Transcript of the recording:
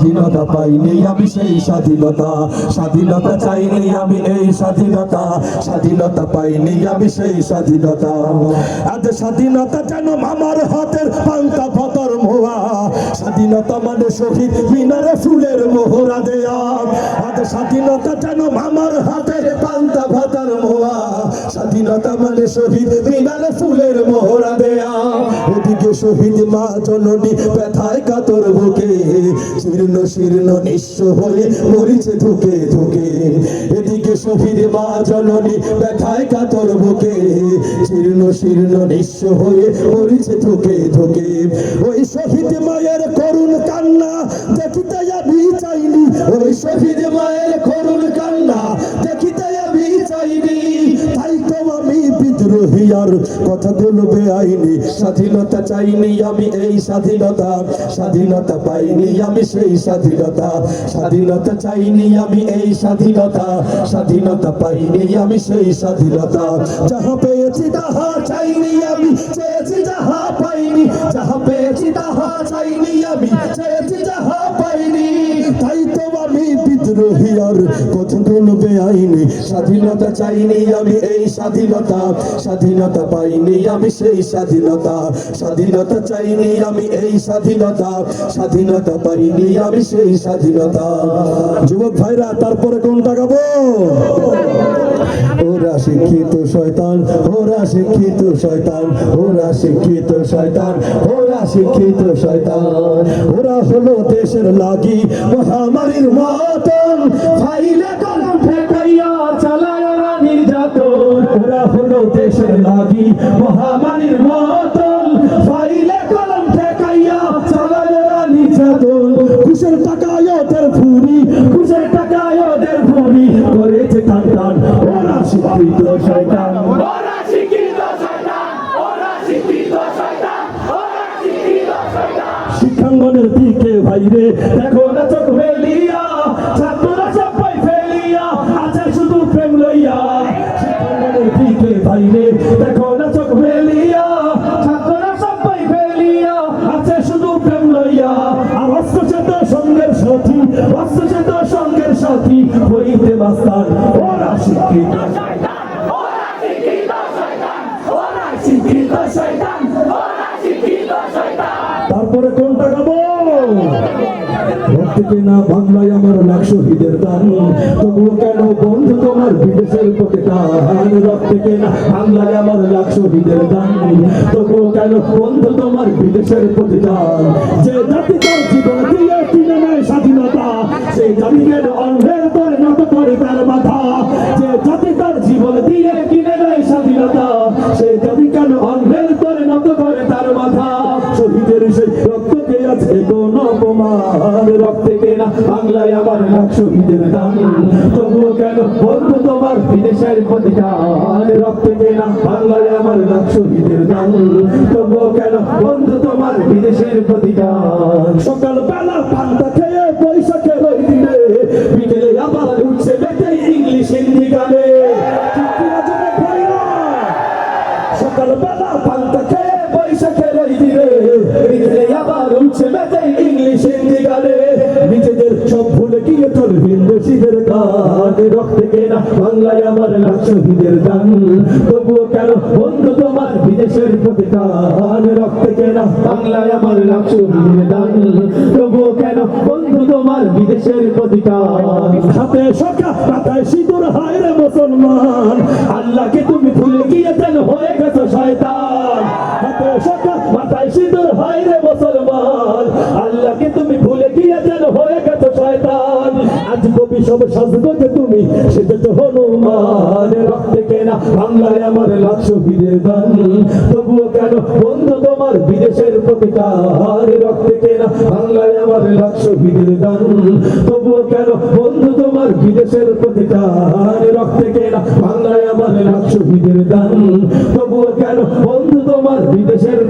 স্বাধীনতা পাইনি আমি সেই স্বাধীনতা, স্বাধীনতা চাইনি আমি এই স্বাধীনতা, স্বাধীনতা পাইনি আমি সেই স্বাধীনতা। আজ স্বাধীনতা যেন আমার হাতের পান্তা ভাতার মোয়া, স্বাধীনতা মানে শহীদ মিনারে ফুলের মোহরা দেয়া। আজ স্বাধীনতা যেন আমার হাতের পান্তা ভাতার মোয়া, স্বাধীনতা মানে শহীদ মিনারে ফুলের মোহরা দেয়া। এদিকে শহীদ মা জননী ব্যথায় কাতর বুকে, শীর্ণ শীর্ণ নিঃস্ব হয়ে মরিছে ধুকে ধুকে। এদিকে শহীদ মা জননী ব্যথায় কাতর বুকে, শীর্ণ শীর্ণ নিঃস্ব হয়ে মরিছে ধুকে ধুকে। ওই শহীদ মায়ের করুণ কান্না দেখিতে আমি চাইনি, ওই শহীদ মায়ের করুণ কান্না দেখিতে আমি চাইনি। তাই তো আমি বিদ্রোহী আর কথাগুলো বেআইনি। স্বাধীনতা চাইনি আমি এই স্বাধীনতা, স্বাধীনতা পাইনি আমি সেই স্বাধীনতা, স্বাধীনতা চাইনি আমি এই স্বাধীনতা, স্বাধীনতা পাইনি আমি সেই স্বাধীনতা। যাহা পেয়েছি তাহা চাইনি আমি, চেয়েছি যাহা পাইনি, যাহা পেয়েছি তাহা চাইনি আমি, চেয়েছি যাহা পাইনি। তাই তো আমি বিদ্রোহী আর কথাগুলো বেআইনি। স্বাধীনতা চাইনি আমি এই স্বাধীনতা, স্বাধীনতা পাইনি আমি সেই স্বাধীনতা, স্বাধীনতা চাইনি আমি এই স্বাধীনতা, স্বাধীনতা পাইনি আমি সেই স্বাধীনতা। যুবক ভাইরা তারপরে কোনটা গাবো? ওরা শিক্ষিত শয়তান, ওরা শিক্ষিত শয়তান, ওরা শিক্ষিত শয়তান, ওরা শিক্ষিত শয়তান। ওরা হলো দেশের লাগি মহামারীর মতন, ফাইলে কলম ঠেকাইয়া চালায় ওরা নির্যাতন। ওরা হলো দেশের লাগি মহামারীর মতন, ফাইলে কলম ঠেকাইয়া চালায় ওরা নির্যাতন। ঘুষের টাকায় ওদের ভুরি, ঘুষের টাকায় ওদের ভুরি করেছে টান টান। ওরা শিক্ষিত শয়তান, ওরা শিক্ষিত শয়তান, ওরা শিক্ষিত শয়তান, ওরা শিক্ষিত শয়তান। শিক্ষাঙ্গনের দিকে ভাইরে দেখো না চোখ মেলিয়া, ছাত্ররা সবাই ফেলিয়া আছে শুধু প্রেম লইয়া। শিক্ষাঙ্গনের দিকে ভাইরে দেখো না চোখ মেলিয়া, ছাত্ররা সবাই ফেলিয়া আছে শুধু প্রেম লইয়া। আর অস্ত্রচেত সঙ্গের সাথী, অস্ত্রচেত সঙ্গের সাথী হইতে মাস্তান। ওরা শিক্ষিত শয়তান, ওরা শিক্ষিত শয়তান, ওরা শিক্ষিত শয়তান, ওরা শিক্ষিত শয়তান। তারপরে কোনটা গাবো? রক্তে না বাংলায় আমার লাখ শহীদের দান, তবুও কেন বন্ধু তোমার বিদেশের প্রতি টান। রক্তে না বাংলায় আমার লাখ শহীদের দান, তবুও কেন বন্ধু তোমার বিদেশের প্রতি টান। যে জাতি তার জীবন দিয়ে কিনে নেয় স্বাধীনতা, সেই জাতি কেন অন্যের করে নত করে তার মাথা। যে জাতি তার জীবন দিয়ে কিনে নেয় স্বাধীনতা, সেই জাতি কেন অন্যের করে নত করে তার মাথা। শহীদের সেই রক্তকে আছে কোন অপমান, রক্তে কেনা বাংলায় আমার লাখ শহীদের দান, তবুও কেন বন্ধু তোমার বিদেশের প্রতি টান। রক্তে কেনা বাংলায় আমার লাখ শহীদের দান, তবুও কেন বন্ধু তোমার বিদেশের প্রতি টান। সকাল বেলা পান্তা খেয়ে বৈশাখে ওই দিনে, বিকেলে আবার উঠছে বেটে ইংলিশ হিন্দি গানে। সকাল বেলা পান্তা খেয়ে বৈশাখের ওই দিনে, বিকেলে আবার উঠছে বেটে ইংলিশ হিন্দি গানে। নিজেদের সব ভুলে গিয়ে তোর বিদেশিদের গান। রক্তে কেনা বাংলায় আমার লাখ শহীদের দান, তবুও কেন বন্ধু তোমার বিদেশের প্রতি টান। রক্তে কেনা বাংলায় আমার লাখ শহীদের দান, তবুও কেন বন্ধু তোমার বিদেশের প্রতি টান। হাতে সখা মাথায় সিঁদুর হায় রে মুসলমান, আল্লাহকে তুমি ভুলে গিয়ে যেন হয়ে গেছো শয়তান। হাতে সখা মাথায় সিঁদুর হায় রে মুসলমান, আল্লাহকে তুমি ভুলে গিয়ে যেন হয়ে গেছো শয়তান। আজ কবি সব সাজগোজে তুমি সেজেছো হনুমান। রক্তে কেনা বাংলায় আমার লাখ শহীদের দান, তবুও কেন বন্ধু তোমার বিদেশের প্রতি টান। রক্তে কেনা বাংলায় আমার লাখ শহীদের দান, তবুও কেন বন্ধু তোমার বিদেশের প্রতি টান। রক্তে কেনা বাংলায় আমার লাখ শহীদের দান, তবুও কেন বন্ধু তোমার বিদেশের